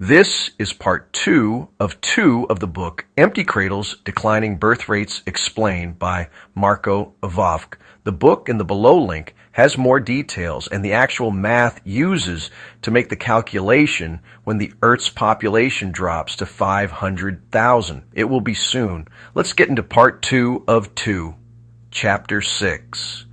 This is part two of the book, Empty Cradles, Declining Birth Rates Explained by Marko Vovk. The book in the below link has more details and the actual math uses to make the calculation when the Earth's population drops to 500,000. It will be soon. Let's get into part 2 of 2, chapter 6,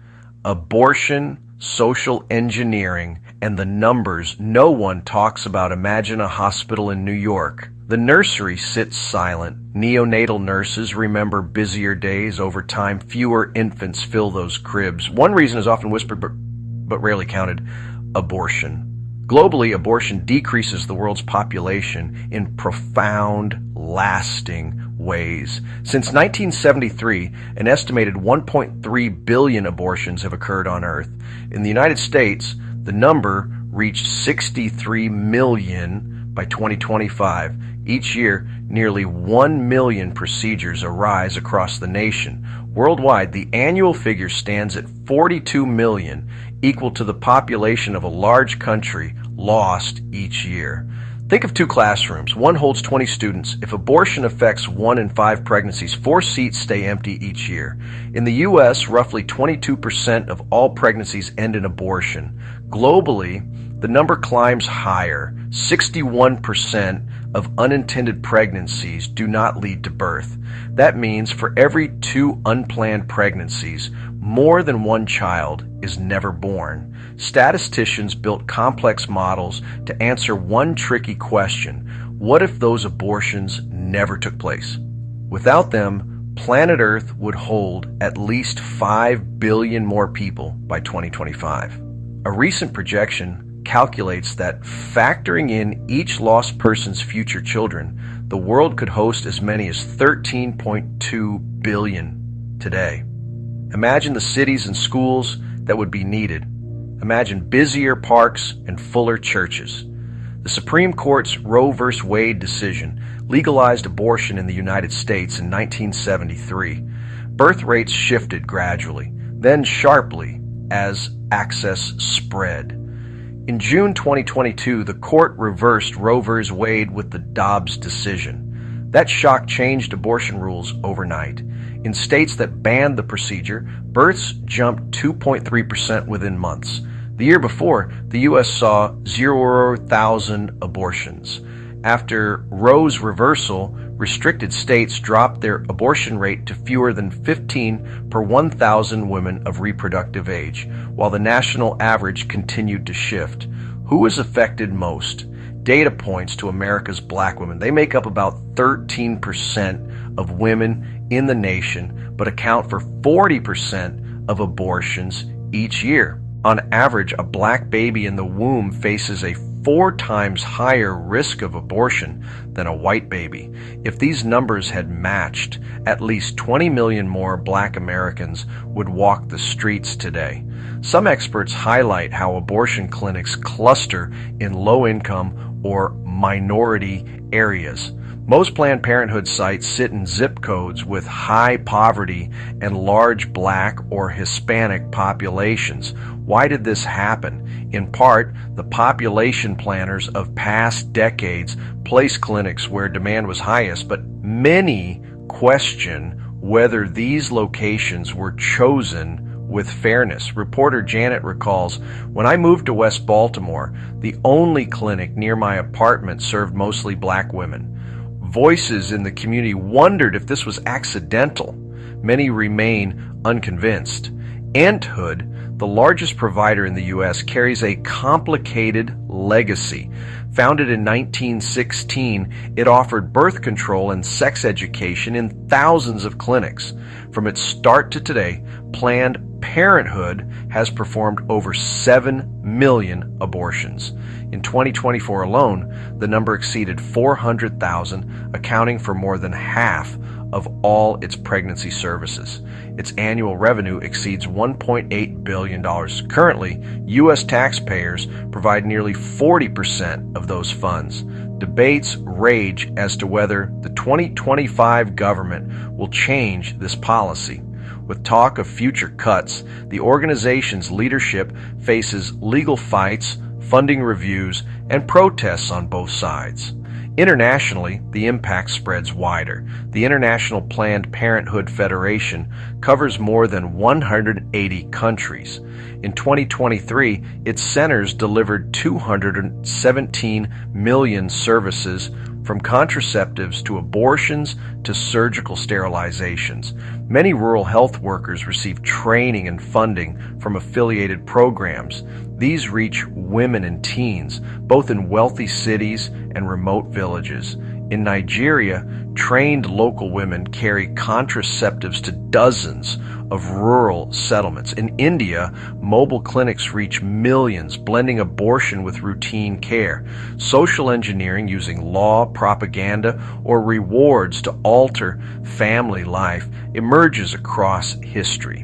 Abortion, Social Engineering, and the Numbers No One Talks About. Imagine a hospital in New York. The nursery sits silent. Neonatal nurses remember busier days. Over time, fewer infants fill those cribs. One reason is often whispered but rarely counted: abortion. Globally, abortion decreases the world's population in profound, lasting ways. Since 1973, an estimated 1.3 billion abortions have occurred on Earth. In the United States, the number reached 63 million by 2025. Each year, nearly 1 million procedures arise across the nation. Worldwide, the annual figure stands at 42 million, equal to the population of a large country lost each year. Think of 2 classrooms. One holds 20 students. If abortion affects 1 in 5 pregnancies, 4 seats stay empty each year. In the U.S., roughly 22% of all pregnancies end in abortion. Globally, the number climbs higher. 61% of unintended pregnancies do not lead to birth. That means for every 2 unplanned pregnancies, more than 1 child is never born. Statisticians built complex models to answer one tricky question: what if those abortions never took place? Without them, planet Earth would hold at least 5 billion more people by 2025. A recent projection calculates that, factoring in each lost person's future children, the world could host as many as 13.2 billion today. Imagine the cities and schools that would be needed. Imagine busier parks and fuller churches. The Supreme Court's Roe v. Wade decision legalized abortion in the United States in 1973. Birth rates shifted gradually, then sharply as access spread. In June 2022, the court reversed Roe v. Wade with the Dobbs decision. That shock changed abortion rules overnight. In states that banned the procedure, births jumped 2.3% within months. The year before, the U.S. saw 0,000 abortions. After Roe's reversal, restricted states dropped their abortion rate to fewer than 15 per 1,000 women of reproductive age, while the national average continued to shift. Who was affected most? Data points to America's black women. They make up about 13% of women in the nation, but account for 40% of abortions each year. On average, a black baby in the womb faces a 4 times higher risk of abortion than a white baby. If these numbers had matched, at least 20 million more black Americans would walk the streets today. Some experts highlight how abortion clinics cluster in low-income or minority areas. Most Planned Parenthood sites sit in zip codes with high poverty and large black or Hispanic populations. Why did this happen? In part, the population planners of past decades placed clinics where demand was highest, but many question whether these locations were chosen with fairness. Reporter Janet recalls, "When I moved to West Baltimore, the only clinic near my apartment served mostly black women. Voices in the community wondered if this was accidental. Many remain unconvinced." Anthood, the largest provider in the U.S., carries a complicated legacy. Founded in 1916, it offered birth control and sex education in thousands of clinics. From its start to today, Planned Parenthood has performed over 7 million abortions. In 2024 alone, the number exceeded 400,000, accounting for more than half of all its pregnancy services. Its annual revenue exceeds $1.8 billion. Currently, U.S. taxpayers provide nearly 40% of those funds. Debates rage as to whether the 2025 government will change this policy. With talk of future cuts, the organization's leadership faces legal fights, funding reviews, and protests on both sides. Internationally, the impact spreads wider. The International Planned Parenthood Federation covers more than 180 countries. In 2023, its centers delivered 217 million services, from contraceptives to abortions to surgical sterilizations. Many rural health workers receive training and funding from affiliated programs. These reach women and teens, both in wealthy cities and remote villages. In Nigeria, trained local women carry contraceptives to dozens of rural settlements. In India, mobile clinics reach millions, blending abortion with routine care. Social engineering using law, propaganda, or rewards to alter family life emerges across history.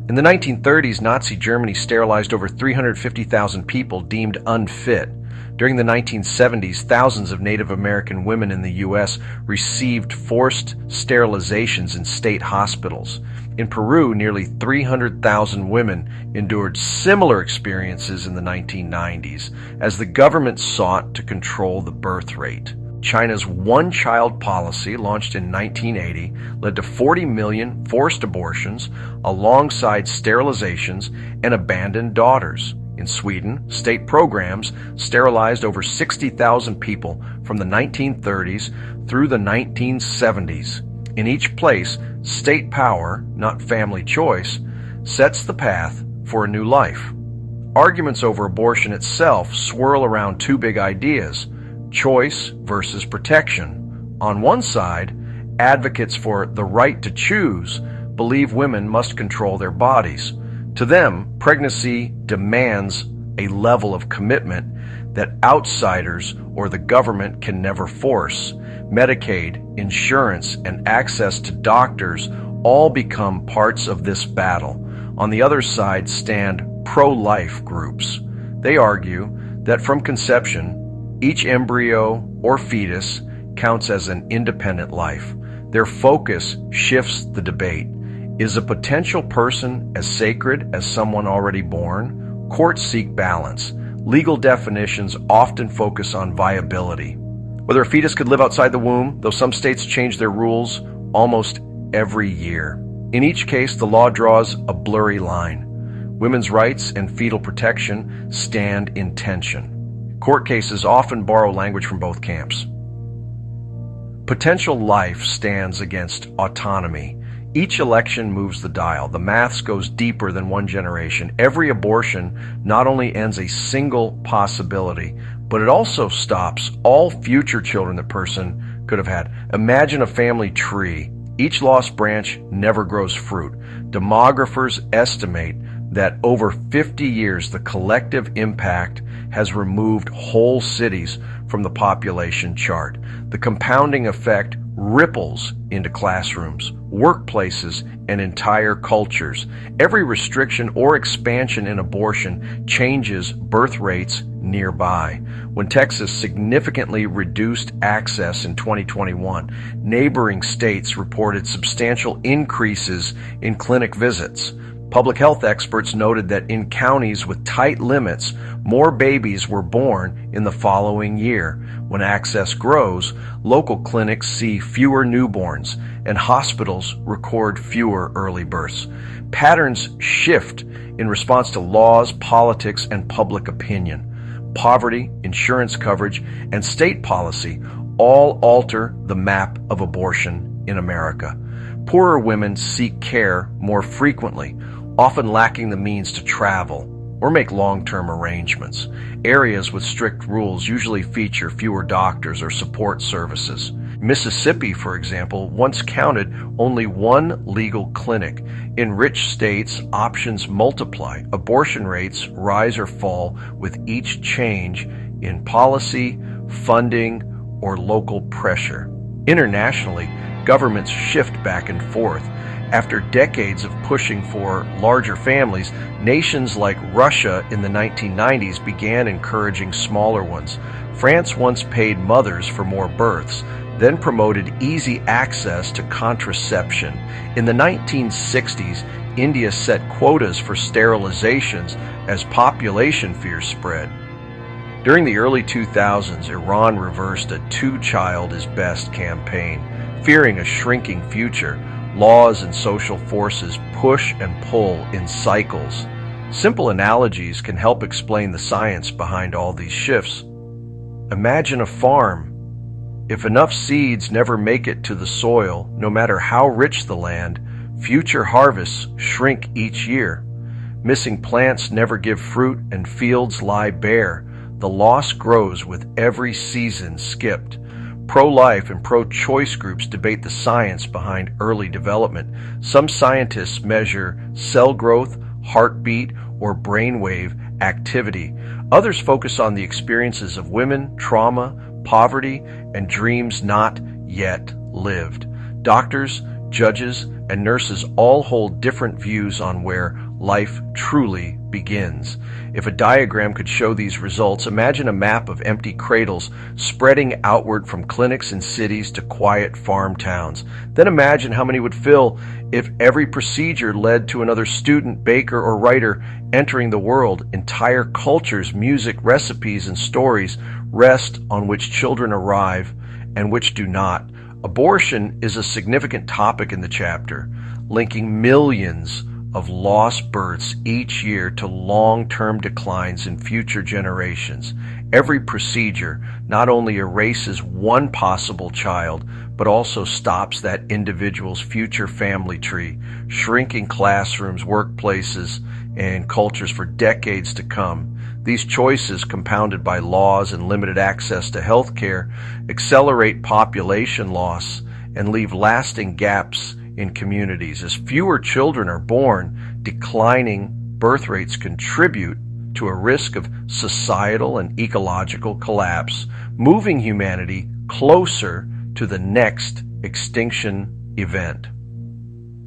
In the 1930s, Nazi Germany sterilized over 350,000 people deemed unfit. During the 1970s, thousands of Native American women in the U.S. received forced sterilizations in state hospitals. In Peru, nearly 300,000 women endured similar experiences in the 1990s as the government sought to control the birth rate. China's one-child policy, launched in 1980, led to 40 million forced abortions alongside sterilizations and abandoned daughters. In Sweden, state programs sterilized over 60,000 people from the 1930s through the 1970s. In each place, state power, not family choice, sets the path for a new life. Arguments over abortion itself swirl around two big ideas: choice versus protection. On one side, advocates for the right to choose believe women must control their bodies. To them, pregnancy demands a level of commitment that outsiders or the government can never force. Medicaid, insurance, and access to doctors all become parts of this battle. On the other side stand pro-life groups. They argue that from conception, each embryo or fetus counts as an independent life. Their focus shifts the debate. Is a potential person as sacred as someone already born? Courts seek balance. Legal definitions often focus on viability. Whether a fetus could live outside the womb, though some states change their rules almost every year. In each case, the law draws a blurry line. Women's rights and fetal protection stand in tension. Court cases often borrow language from both camps. Potential life stands against autonomy. Each election moves the dial. The maths goes deeper than one generation. Every abortion not only ends a single possibility, but it also stops all future children the person could have had. Imagine a family tree. Each lost branch never grows fruit. Demographers estimate that over 50 years, the collective impact has removed whole cities from the population chart. The compounding effect ripples into classrooms, workplaces, and entire cultures. Every restriction or expansion in abortion changes birth rates nearby. When Texas significantly reduced access in 2021, neighboring states reported substantial increases in clinic visits. Public health experts noted that in counties with tight limits, more babies were born in the following year. When access grows, local clinics see fewer newborns, and hospitals record fewer early births. Patterns shift in response to laws, politics, and public opinion. Poverty, insurance coverage, and state policy all alter the map of abortion in America. Poorer women seek care more frequently, often lacking the means to travel or make long-term arrangements. Areas with strict rules usually feature fewer doctors or support services. Mississippi, for example, once counted only one legal clinic. In rich states, options multiply. Abortion rates rise or fall with each change in policy, funding, or local pressure. Internationally, governments shift back and forth. After decades of pushing for larger families, nations like Russia in the 1990s began encouraging smaller ones. France once paid mothers for more births, then promoted easy access to contraception. In the 1960s, India set quotas for sterilizations as population fears spread. During the early 2000s, Iran reversed a two-child is best campaign. Fearing a shrinking future, laws and social forces push and pull in cycles. Simple analogies can help explain the science behind all these shifts. Imagine a farm. If enough seeds never make it to the soil, no matter how rich the land, future harvests shrink each year. Missing plants never give fruit and fields lie bare. The loss grows with every season skipped. Pro-life and pro-choice groups debate the science behind early development. Some scientists measure cell growth, heartbeat, or brainwave activity. Others focus on the experiences of women, trauma, poverty, and dreams not yet lived. Doctors, judges, and nurses all hold different views on where life truly begins. If a diagram could show these results, imagine a map of empty cradles spreading outward from clinics in cities to quiet farm towns. Then imagine how many would fill if every procedure led to another student, baker, or writer entering the world. Entire cultures, music, recipes, and stories rest on which children arrive and which do not. Abortion is a significant topic in the chapter, linking millions of lost births each year to long-term declines in future generations. Every procedure not only erases one possible child, but also stops that individual's future family tree, shrinking classrooms, workplaces, and cultures for decades to come. These choices, compounded by laws and limited access to health care, accelerate population loss and leave lasting gaps in communities. As fewer children are born, declining birth rates contribute to a risk of societal and ecological collapse, moving humanity closer to the next extinction event.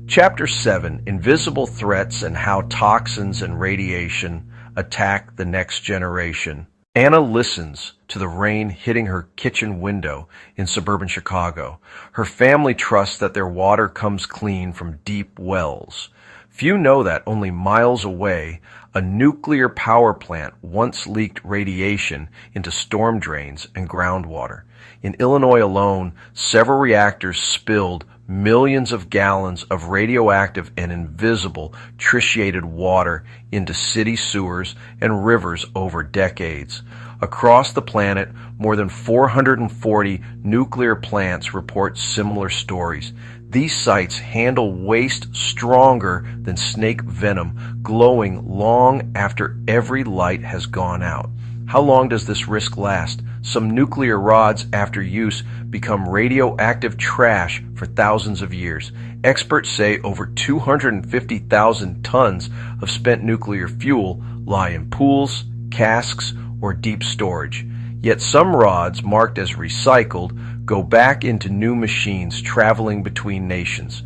Chapter 7, Invisible Threats and How Toxins and Radiation Attack the Next Generation. Anna listens to the rain hitting her kitchen window in suburban Chicago. Her family trusts that their water comes clean from deep wells. Few know that only miles away, a nuclear power plant once leaked radiation into storm drains and groundwater. In Illinois alone, several reactors spilled millions of gallons of radioactive and invisible tritiated water into city sewers and rivers over decades. Across the planet, more than 440 nuclear plants report similar stories. These sites handle waste stronger than snake venom, glowing long after every light has gone out. How long does this risk last? Some nuclear rods, after use, become radioactive trash for thousands of years. Experts say over 250,000 tons of spent nuclear fuel lie in pools, casks, or deep storage. Yet some rods, marked as recycled, go back into new machines traveling between nations.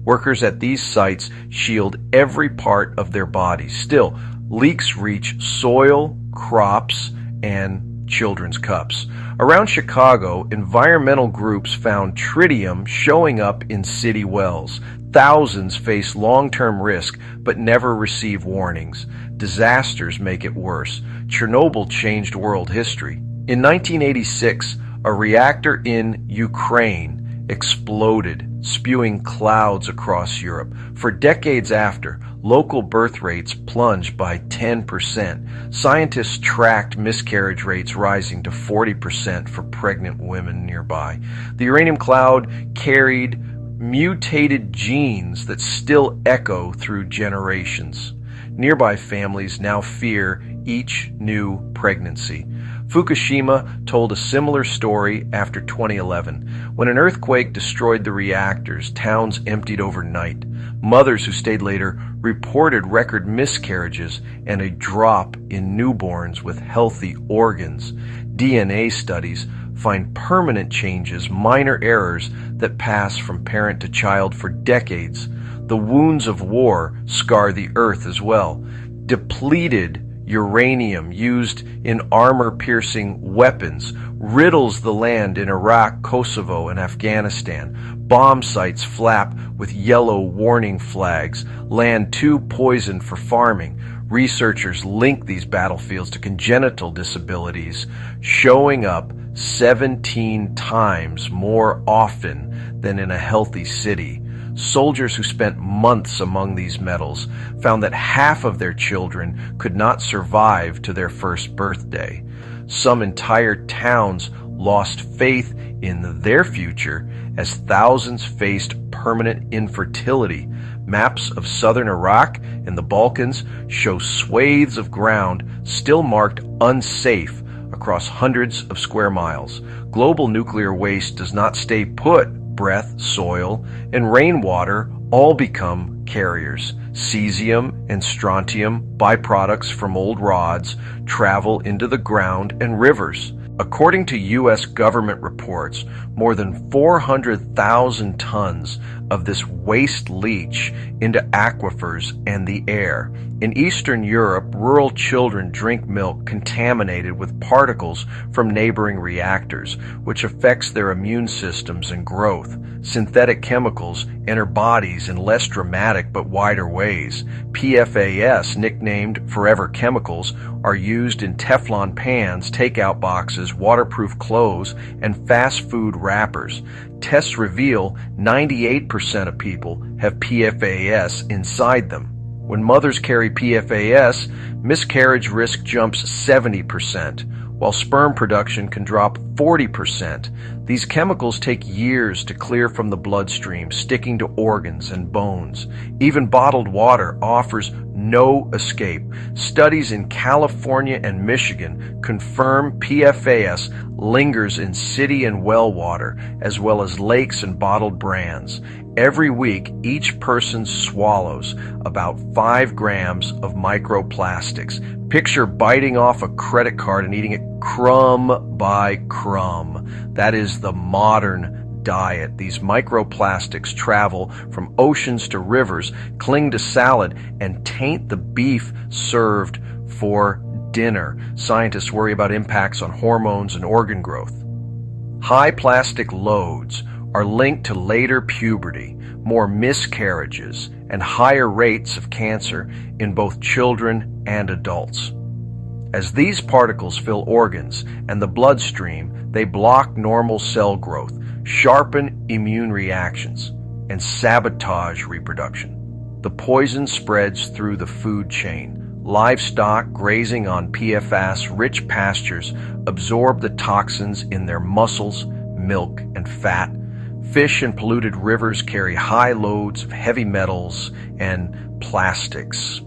Workers at these sites shield every part of their bodies. Still, leaks reach soil, crops, and children's cups. Around Chicago, environmental groups found tritium showing up in city wells. Thousands face long-term risk but never receive warnings. Disasters make it worse. Chernobyl changed world history. In 1986, a reactor in Ukraine exploded, spewing clouds across Europe. For decades after, local birth rates plunged by 10%. Scientists tracked miscarriage rates rising to 40% for pregnant women nearby. The uranium cloud carried mutated genes that still echo through generations. Nearby families now fear each new pregnancy. Fukushima told a similar story after 2011. When an earthquake destroyed the reactors, towns emptied overnight. Mothers who stayed later reported record miscarriages and a drop in newborns with healthy organs. DNA studies find permanent changes, minor errors that pass from parent to child for decades. The wounds of war scar the earth as well. Depleted uranium used in armor-piercing weapons riddles the land in Iraq, Kosovo, and Afghanistan. Bomb sites flap with yellow warning flags, land too poisoned for farming. Researchers link these battlefields to congenital disabilities showing up 17 times more often than in a healthy city. Soldiers who spent months among these metals found that half of their children could not survive to their first birthday. Some entire towns lost faith in their future as thousands faced permanent infertility. Maps of southern Iraq and the Balkans show swathes of ground still marked unsafe across hundreds of square miles. Global nuclear waste does not stay put. Breath, soil, and rainwater all become carriers. Cesium and strontium, byproducts from old rods, travel into the ground and rivers. According to U.S. government reports, more than 400,000 tons of this waste leach into aquifers and the air. In Eastern Europe, rural children drink milk contaminated with particles from neighboring reactors, which affects their immune systems and growth. Synthetic chemicals enter bodies in less dramatic but wider ways. PFAS, nicknamed Forever Chemicals, are used in Teflon pans, takeout boxes, waterproof clothes, and fast food wrappers. Tests reveal 98% of people have PFAS inside them. When mothers carry PFAS, miscarriage risk jumps 70%, while sperm production can drop 40%. These chemicals take years to clear from the bloodstream, sticking to organs and bones. Even bottled water offers no escape. Studies in California and Michigan confirm PFAS lingers in city and well water, as well as lakes and bottled brands. Every week, each person swallows about 5 grams of microplastics. Picture biting off a credit card and eating it crumb by crumb. That is the modern diet. These microplastics travel from oceans to rivers, cling to salad, and taint the beef served for dinner. Scientists worry about impacts on hormones and organ growth. High plastic loads are linked to later puberty, more miscarriages, and higher rates of cancer in both children and adults. As these particles fill organs and the bloodstream, they block normal cell growth, sharpen immune reactions, and sabotage reproduction. The poison spreads through the food chain. Livestock grazing on PFAS-rich pastures absorb the toxins in their muscles, milk, and fat. Fish in polluted rivers carry high loads of heavy metals and plastics.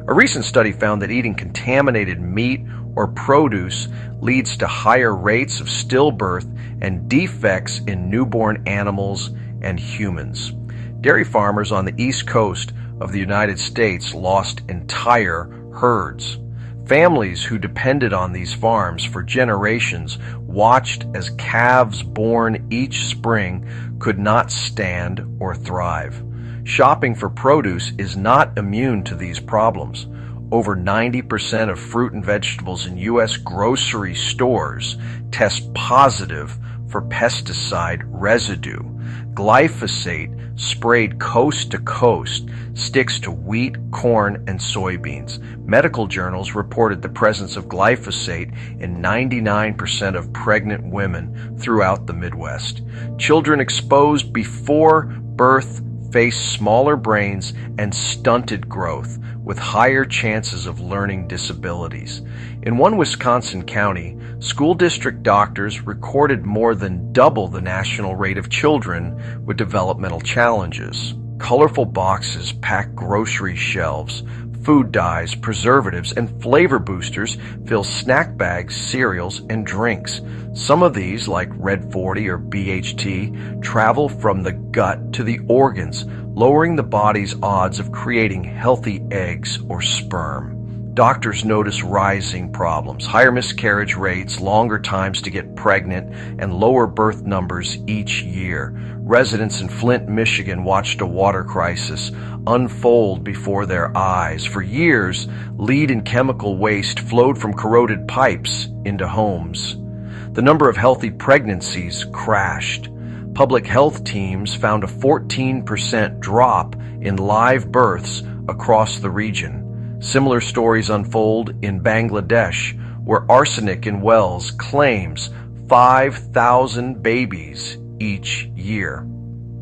A recent study found that eating contaminated meat or produce leads to higher rates of stillbirth and defects in newborn animals and humans. Dairy farmers on the East Coast of the United States lost entire herds. Families who depended on these farms for generations watched as calves born each spring could not stand or thrive. Shopping for produce is not immune to these problems. Over 90% of fruit and vegetables in U.S. grocery stores test positive for pesticide residue. Glyphosate, sprayed coast to coast, sticks to wheat, corn, and soybeans. Medical journals reported the presence of glyphosate in 99% of pregnant women throughout the Midwest. Children exposed before birth face smaller brains and stunted growth, with higher chances of learning disabilities. In one Wisconsin county, school district doctors recorded more than double the national rate of children with developmental challenges. Colorful boxes pack grocery shelves. Food dyes, preservatives, and flavor boosters fill snack bags, cereals, and drinks. Some of these, like Red 40 or BHT, travel from the gut to the organs, lowering the body's odds of creating healthy eggs or sperm. Doctors notice rising problems, higher miscarriage rates, longer times to get pregnant, and lower birth numbers each year. Residents in Flint, Michigan watched a water crisis unfold before their eyes. For years, lead and chemical waste flowed from corroded pipes into homes. The number of healthy pregnancies crashed. Public health teams found a 14% drop in live births across the region. Similar stories unfold in Bangladesh, where arsenic in wells claims 5,000 babies each year.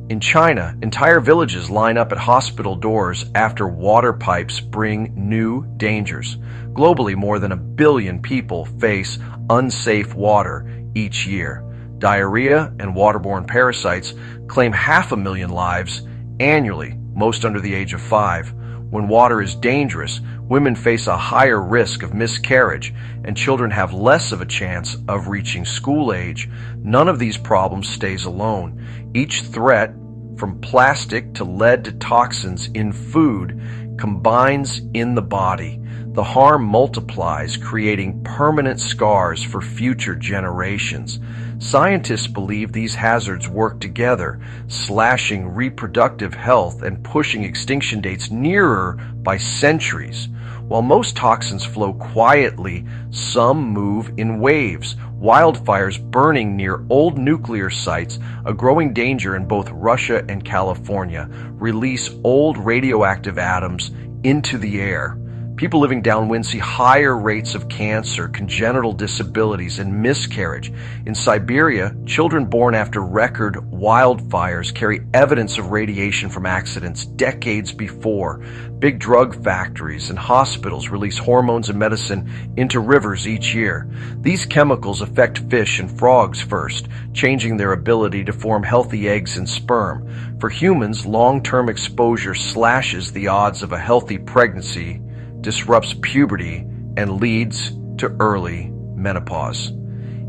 In China, entire villages line up at hospital doors after water pipes bring new dangers. Globally, more than 1 billion people face unsafe water each year. Diarrhea and waterborne parasites claim 500,000 lives annually, most under the age of 5. When water is dangerous, women face a higher risk of miscarriage, and children have less of a chance of reaching school age. None of these problems stays alone. Each threat, from plastic to lead to toxins in food, combines in the body. The harm multiplies, creating permanent scars for future generations. Scientists believe these hazards work together, slashing reproductive health and pushing extinction dates nearer by centuries. While most toxins flow quietly, some move in waves. Wildfires burning near old nuclear sites, a growing danger in both Russia and California, release old radioactive atoms into the air. People living downwind see higher rates of cancer, congenital disabilities, and miscarriage. In Siberia, children born after record wildfires carry evidence of radiation from accidents decades before. Big drug factories and hospitals release hormones and medicine into rivers each year. These chemicals affect fish and frogs first, changing their ability to form healthy eggs and sperm. For humans, long-term exposure slashes the odds of a healthy pregnancy, disrupts puberty, and leads to early menopause.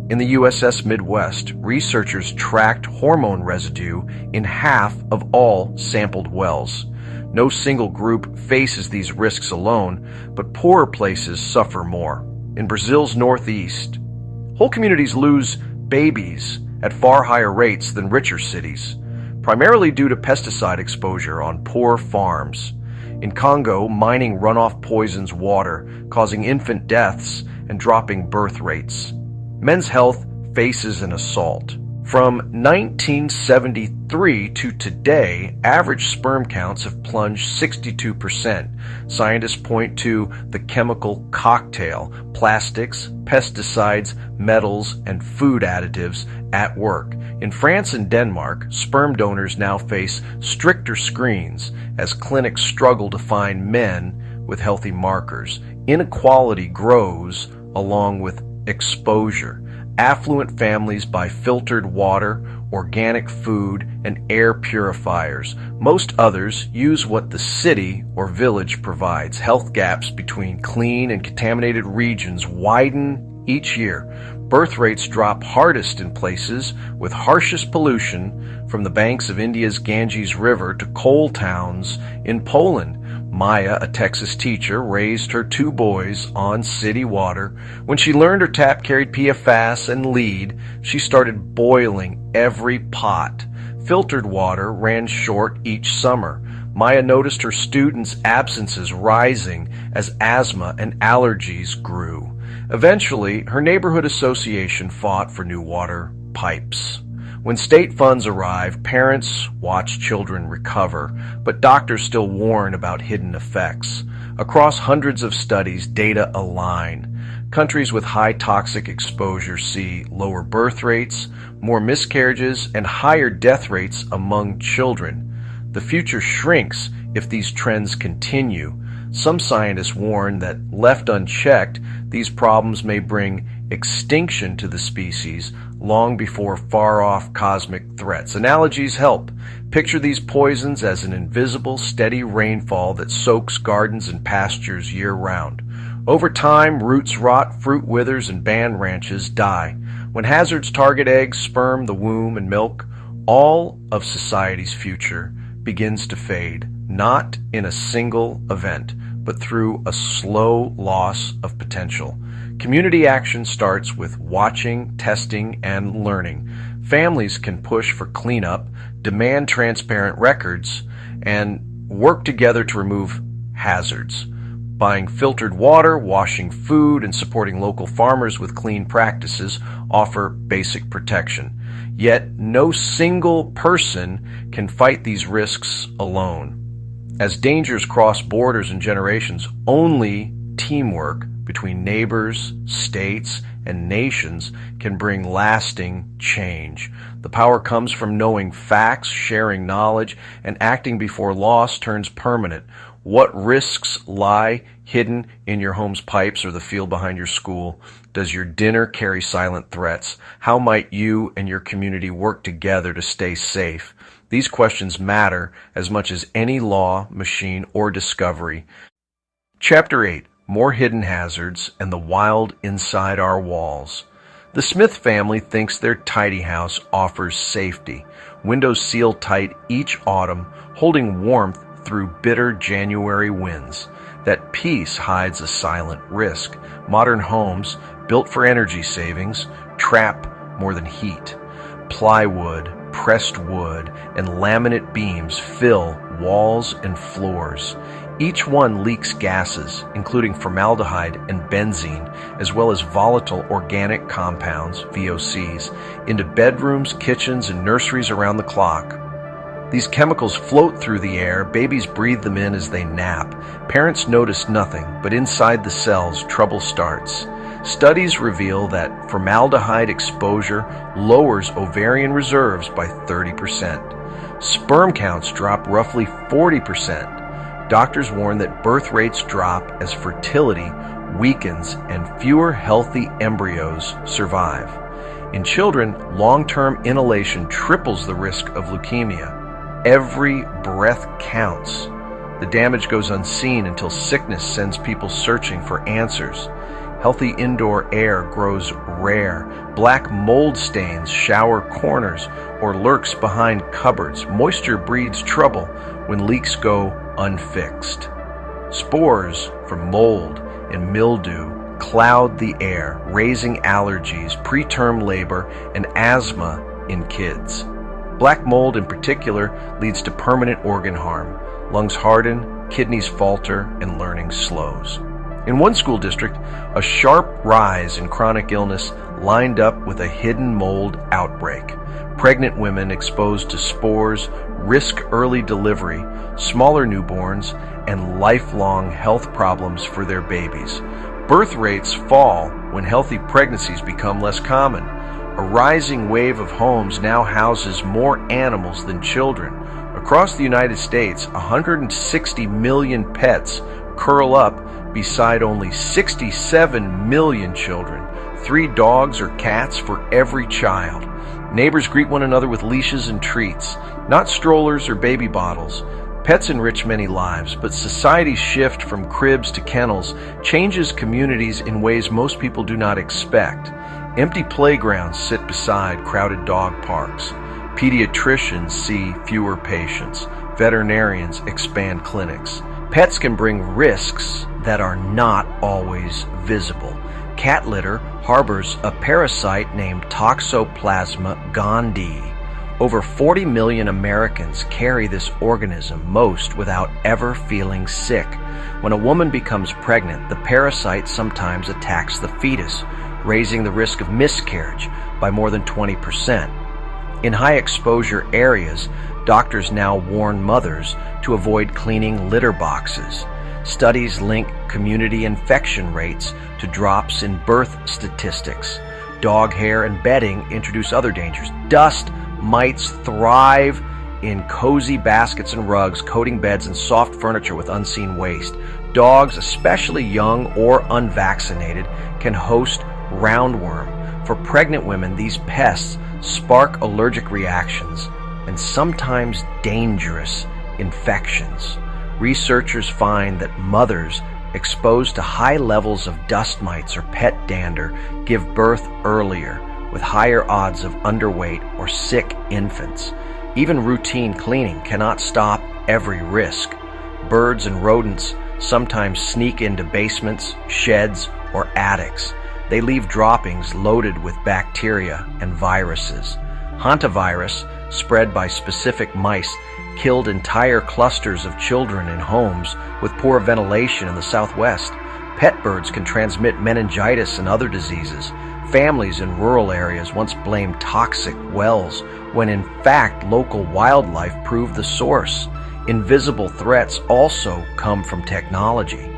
In the USS Midwest, researchers tracked hormone residue in half of all sampled wells. No single group faces these risks alone, but poorer places suffer more. In Brazil's northeast, whole communities lose babies at far higher rates than richer cities, primarily due to pesticide exposure on poor farms. In Congo, mining runoff poisons water, causing infant deaths and dropping birth rates. Men's health faces an assault. From 1973 to today, average sperm counts have plunged 62%. Scientists point to the chemical cocktail, plastics, pesticides, metals, and food additives at work. In France and Denmark, sperm donors now face stricter screens as clinics struggle to find men with healthy markers. Inequality grows along with exposure. Affluent families buy filtered water, organic food, and air purifiers. Most others use what the city or village provides. Health gaps between clean and contaminated regions widen each year. Birth rates drop hardest in places with harshest pollution, from the banks of India's Ganges River to coal towns in Poland. Maya, a Texas teacher, raised her 2 boys on city water. When she learned her tap carried PFAS and lead, she started boiling every pot. Filtered water ran short each summer. Maya noticed her students' absences rising as asthma and allergies grew. Eventually, her neighborhood association fought for new water pipes. When state funds arrive, parents watch children recover, but doctors still warn about hidden effects. Across hundreds of studies, data align. Countries with high toxic exposure see lower birth rates, more miscarriages, and higher death rates among children. The future shrinks if these trends continue. Some scientists warn that, left unchecked, these problems may bring extinction to the species long before far-off cosmic threats. Analogies help. Picture these poisons as an invisible, steady rainfall that soaks gardens and pastures year-round. Over time, roots rot, fruit withers, and band ranches die. When hazards target eggs, sperm, the womb, and milk, all of society's future begins to fade, not in a single event, but through a slow loss of potential. Community action starts with watching, testing, and learning. Families can push for cleanup, demand transparent records, and work together to remove hazards. Buying filtered water, washing food, and supporting local farmers with clean practices offer basic protection. Yet no single person can fight these risks alone. As dangers cross borders and generations, only teamwork between neighbors, states, and nations can bring lasting change. The power comes from knowing facts, sharing knowledge, and acting before loss turns permanent. What risks lie hidden in your home's pipes or the field behind your school? Does your dinner carry silent threats? How might you and your community work together to stay safe? These questions matter as much as any law, machine, or discovery. Chapter 8. More Hidden Hazards and the Wild Inside Our Walls. The Smith family thinks their tidy house offers safety. Windows seal tight each autumn, holding warmth through bitter January winds. That peace hides a silent risk. Modern homes, built for energy savings, trap more than heat. Plywood, pressed wood, and laminate beams fill walls and floors. Each one leaks gases, including formaldehyde and benzene, as well as volatile organic compounds, VOCs, into bedrooms, kitchens, and nurseries around the clock. These chemicals float through the air, babies breathe them in as they nap. Parents notice nothing, but inside the cells, trouble starts. Studies reveal that formaldehyde exposure lowers ovarian reserves by 30%. Sperm counts drop roughly 40%. Doctors warn that birth rates drop as fertility weakens and fewer healthy embryos survive. In children, long-term inhalation triples the risk of leukemia. Every breath counts. The damage goes unseen until sickness sends people searching for answers. Healthy indoor air grows rare. Black mold stains shower corners or lurks behind cupboards. Moisture breeds trouble when leaks go unfixed. Spores from mold and mildew cloud the air, raising allergies, preterm labor, and asthma in kids. Black mold in particular leads to permanent organ harm. Lungs harden, kidneys falter, and learning slows. In one school district, a sharp rise in chronic illness lined up with a hidden mold outbreak. Pregnant women exposed to spores risk early delivery, smaller newborns, and lifelong health problems for their babies. Birth rates fall when healthy pregnancies become less common. A rising wave of homes now houses more animals than children. Across the United States, 160 million pets curl up beside only 67 million children, 3 dogs or cats for every child. Neighbors greet one another with leashes and treats, not strollers or baby bottles. Pets enrich many lives, but society's shift from cribs to kennels changes communities in ways most people do not expect. Empty playgrounds sit beside crowded dog parks. Pediatricians see fewer patients. Veterinarians expand clinics. Pets can bring risks that are not always visible. Cat litter harbors a parasite named Toxoplasma gondii. Over 40 million Americans carry this organism, most without ever feeling sick. When a woman becomes pregnant, the parasite sometimes attacks the fetus, raising the risk of miscarriage by more than 20%. In high-exposure areas, doctors now warn mothers to avoid cleaning litter boxes. Studies link community infection rates to drops in birth statistics. Dog hair and bedding introduce other dangers. Dust mites thrive in cozy baskets and rugs, coating beds and soft furniture with unseen waste. Dogs, especially young or unvaccinated, can host roundworm. For pregnant women, these pests spark allergic reactions and sometimes dangerous infections. Researchers find that mothers exposed to high levels of dust mites or pet dander give birth earlier, with higher odds of underweight or sick infants. Even routine cleaning cannot stop every risk. Birds and rodents sometimes sneak into basements, sheds, or attics. They leave droppings loaded with bacteria and viruses. Hantavirus, spread by specific mice, killed entire clusters of children in homes with poor ventilation in the Southwest. Pet birds can transmit meningitis and other diseases. Families in rural areas once blamed toxic wells, when in fact local wildlife proved the source. Invisible threats also come from technology.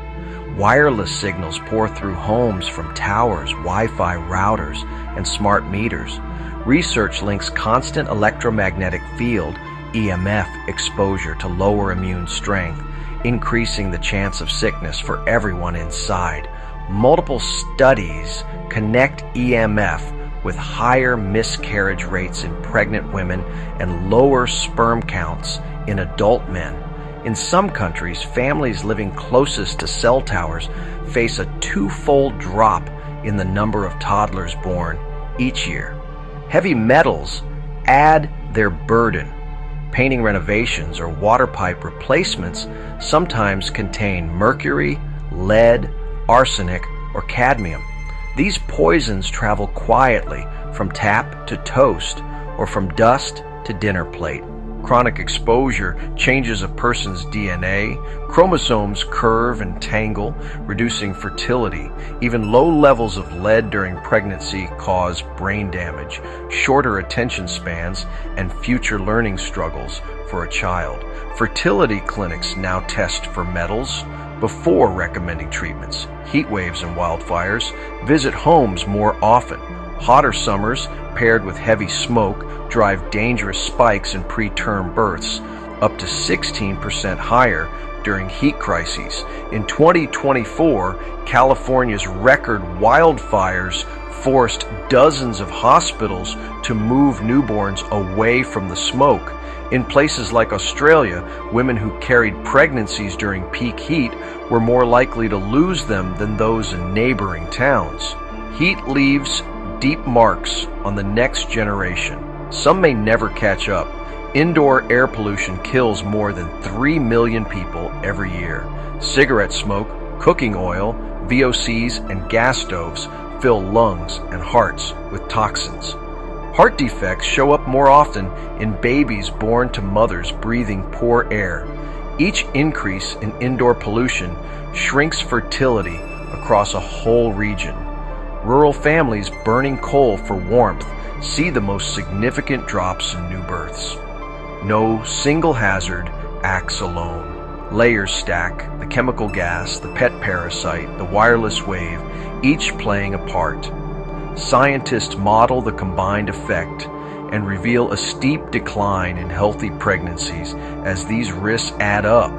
Wireless signals pour through homes from towers, Wi-Fi routers, and smart meters. Research links constant electromagnetic field (EMF) exposure to lower immune strength, increasing the chance of sickness for everyone inside. Multiple studies connect EMF with higher miscarriage rates in pregnant women and lower sperm counts in adult men. In some countries, families living closest to cell towers face a twofold drop in the number of toddlers born each year. Heavy metals add their burden. Painting renovations or water pipe replacements sometimes contain mercury, lead, arsenic, or cadmium. These poisons travel quietly from tap to toast or from dust to dinner plate. Chronic exposure changes a person's DNA, chromosomes curve and tangle, reducing fertility. Even low levels of lead during pregnancy cause brain damage, shorter attention spans, and future learning struggles for a child. Fertility clinics now test for metals before recommending treatments. Heat waves and wildfires visit homes more often. Hotter summers paired with heavy smoke drive dangerous spikes in preterm births, up to 16% higher during heat crises. In 2024, California's record wildfires forced dozens of hospitals to move newborns away from the smoke. In places like Australia, women who carried pregnancies during peak heat were more likely to lose them than those in neighboring towns. Heat leaves deep marks on the next generation. Some may never catch up. Indoor air pollution kills more than 3 million people every year. Cigarette smoke, cooking oil, VOCs, and gas stoves fill lungs and hearts with toxins. Heart defects show up more often in babies born to mothers breathing poor air. Each increase in indoor pollution shrinks fertility across a whole region. Rural families burning coal for warmth see the most significant drops in new births. No single hazard acts alone. Layers stack, the chemical gas, the pet parasite, the wireless wave, each playing a part. Scientists model the combined effect and reveal a steep decline in healthy pregnancies as these risks add up.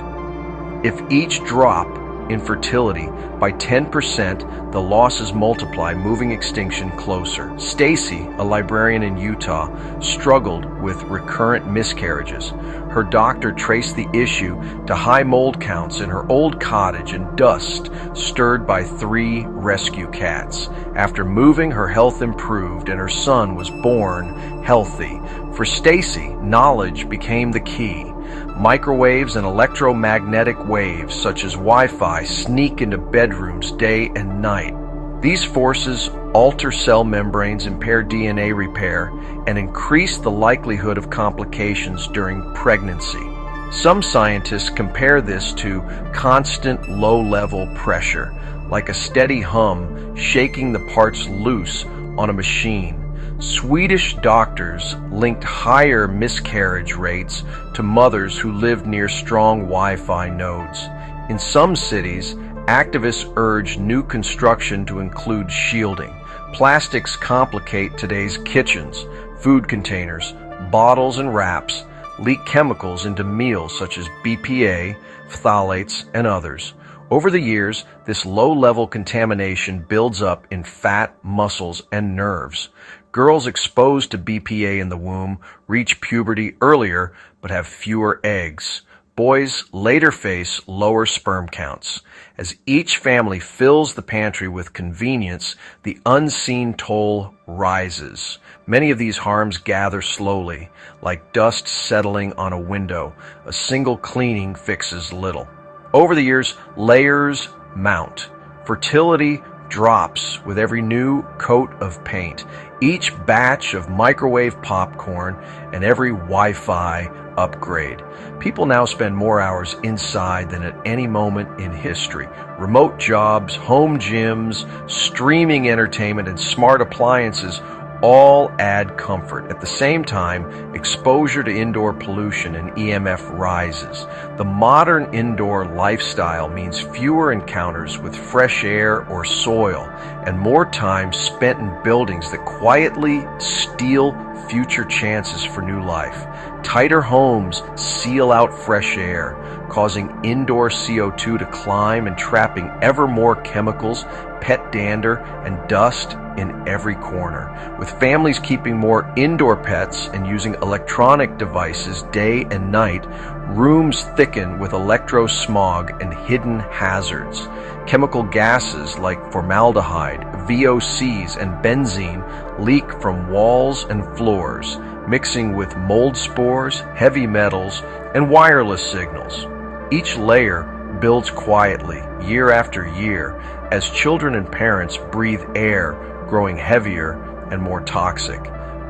If each drop in fertility by 10%, the losses multiply, moving extinction closer. Stacy, a librarian in Utah, struggled with recurrent miscarriages. Her doctor traced the issue to high mold counts in her old cottage and dust stirred by 3 rescue cats. After moving, her health improved and her son was born healthy. For Stacy, knowledge became the key. Microwaves and electromagnetic waves, such as Wi-Fi, sneak into bedrooms day and night. These forces alter cell membranes, impair DNA repair, and increase the likelihood of complications during pregnancy. Some scientists compare this to constant low-level pressure, like a steady hum shaking the parts loose on a machine. Swedish doctors linked higher miscarriage rates to mothers who lived near strong Wi-Fi nodes. In some cities, activists urge new construction to include shielding. Plastics complicate today's kitchens. Food containers, bottles, and wraps leak chemicals into meals such as BPA, phthalates, and others. Over the years, this low-level contamination builds up in fat, muscles, and nerves. Girls exposed to BPA in the womb reach puberty earlier but have fewer eggs. Boys later face lower sperm counts. As each family fills the pantry with convenience, the unseen toll rises. Many of these harms gather slowly, like dust settling on a window. A single cleaning fixes little. Over the years, layers mount. Fertility drops with every new coat of paint, each batch of microwave popcorn, and every Wi-Fi upgrade. People now spend more hours inside than at any moment in history. Remote jobs, home gyms, streaming entertainment, and smart appliances all add comfort. At the same time, exposure to indoor pollution and EMF rises. The modern indoor lifestyle means fewer encounters with fresh air or soil and more time spent in buildings that quietly steal future chances for new life. Tighter homes seal out fresh air, causing indoor CO2 to climb and trapping ever more chemicals, pet dander, and dust in every corner. With families keeping more indoor pets and using electronic devices day and night, rooms thicken with electrosmog and hidden hazards. Chemical gases like formaldehyde, VOCs, and benzene leak from walls and floors, mixing with mold spores, heavy metals, and wireless signals. Each layer builds quietly, year after year, as children and parents breathe air growing heavier and more toxic.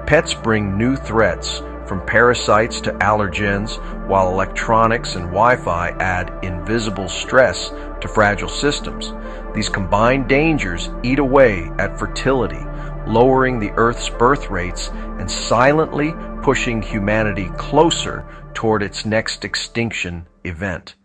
Pets bring new threats, from parasites to allergens, while electronics and Wi-Fi add invisible stress to fragile systems. These combined dangers eat away at fertility, lowering the Earth's birth rates and silently pushing humanity closer toward its next extinction event.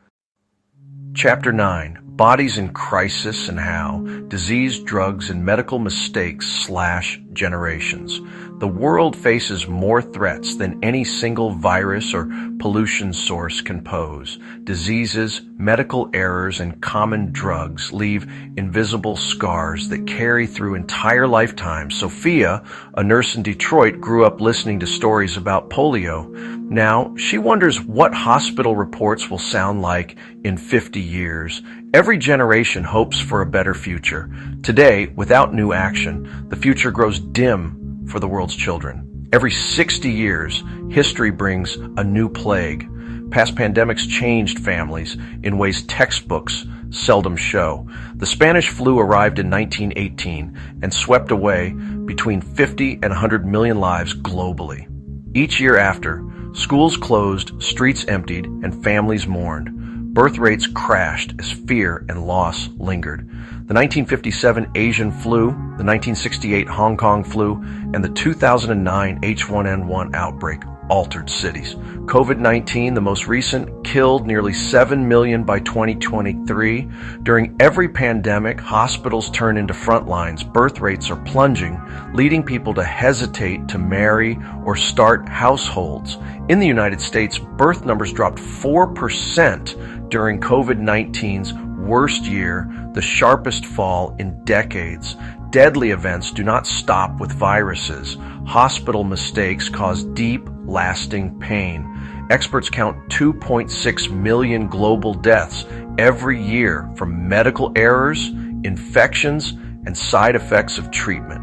Chapter 9. Bodies in Crisis and How Disease, Drugs, and Medical Mistakes Slash Generations. The world faces more threats than any single virus or pollution source can pose. Diseases, medical errors, and common drugs leave invisible scars that carry through entire lifetimes. Sophia, a nurse in Detroit, grew up listening to stories about polio. Now, she wonders what hospital reports will sound like in 50 years. Every generation hopes for a better future. Today, without new action, the future grows dim for the world's children. Every 60 years, history brings a new plague. Past pandemics changed families in ways textbooks seldom show. The Spanish flu arrived in 1918 and swept away between 50 and 100 million lives globally. Each year after, schools closed, streets emptied, and families mourned. Birth rates crashed as fear and loss lingered. The 1957 Asian flu, the 1968 Hong Kong flu, and the 2009 H1N1 outbreak altered cities. COVID-19, the most recent, killed nearly 7 million by 2023. During every pandemic, hospitals turn into front lines. Birth rates are plunging, leading people to hesitate to marry or start households. In the United States, birth numbers dropped 4% during COVID-19's worst year, the sharpest fall in decades. Deadly events do not stop with viruses. Hospital mistakes cause deep, lasting pain. Experts count 2.6 million global deaths every year from medical errors, infections, and side effects of treatment.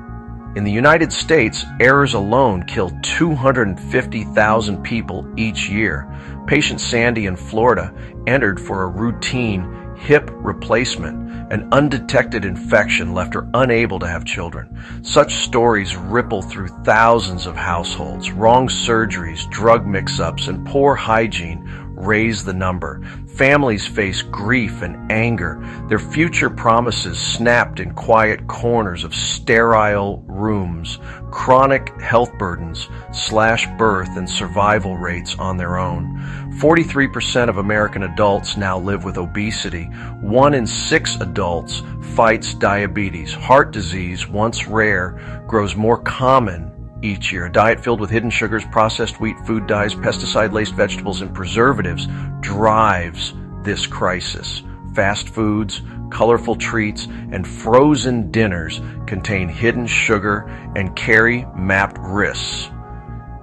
In the United States, errors alone kill 250,000 people each year. Patient Sandy in Florida entered for a routine hip replacement. An undetected infection left her unable to have children. Such stories ripple through thousands of households. Wrong surgeries, drug mix-ups, and poor hygiene raise the number. Families face grief and anger, their future promises snapped in quiet corners of sterile rooms. Chronic health burdens slash birth and survival rates on their own. 43% of American adults now live with obesity. 1 in 6 adults fights diabetes. Heart disease, once rare, grows more common each year. A diet filled with hidden sugars, processed wheat, food dyes, pesticide-laced vegetables, and preservatives drives this crisis. Fast foods, colorful treats, and frozen dinners contain hidden sugar and carry mapped risks.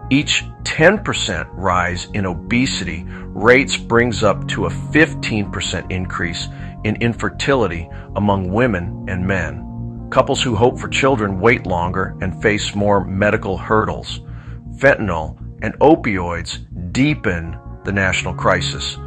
Each 10% rise in obesity rates brings up to a 15% increase in infertility among women and men. Couples who hope for children wait longer and face more medical hurdles. Fentanyl and opioids deepen the national crisis.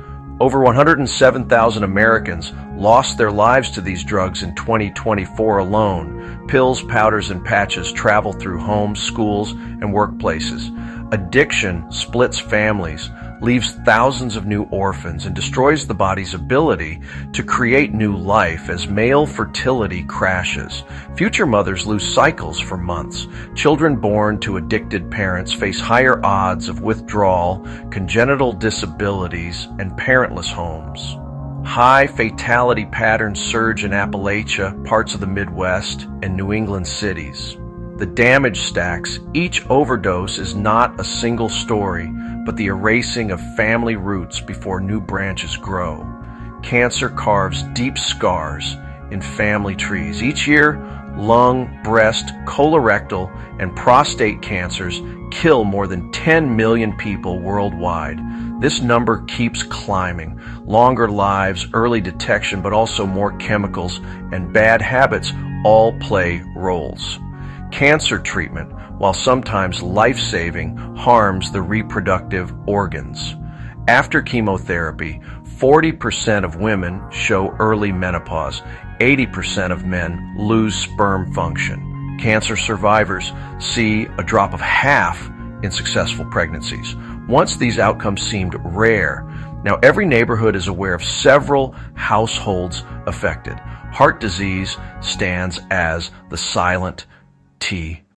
Over 107,000 Americans lost their lives to these drugs in 2024 alone. Pills, powders, and patches travel through homes, schools, and workplaces. Addiction splits families, leaves thousands of new orphans, and destroys the body's ability to create new life as male fertility crashes. Future mothers lose cycles for months. Children born to addicted parents face higher odds of withdrawal, congenital disabilities, and parentless homes. High fatality patterns surge in Appalachia, parts of the Midwest, and New England cities. The damage stacks. Each overdose is not a single story, but the erasing of family roots before new branches grow. Cancer carves deep scars in family trees. Each year, lung, breast, colorectal, and prostate cancers kill more than 10 million people worldwide. This number keeps climbing. Longer lives, early detection, but also more chemicals and bad habits all play roles. Cancer treatment, while sometimes life-saving, harms the reproductive organs. After chemotherapy, 40% of women show early menopause. 80% of men lose sperm function. Cancer survivors see a drop of half in successful pregnancies. Once these outcomes seemed rare, now every neighborhood is aware of several households affected. Heart disease stands as the silent T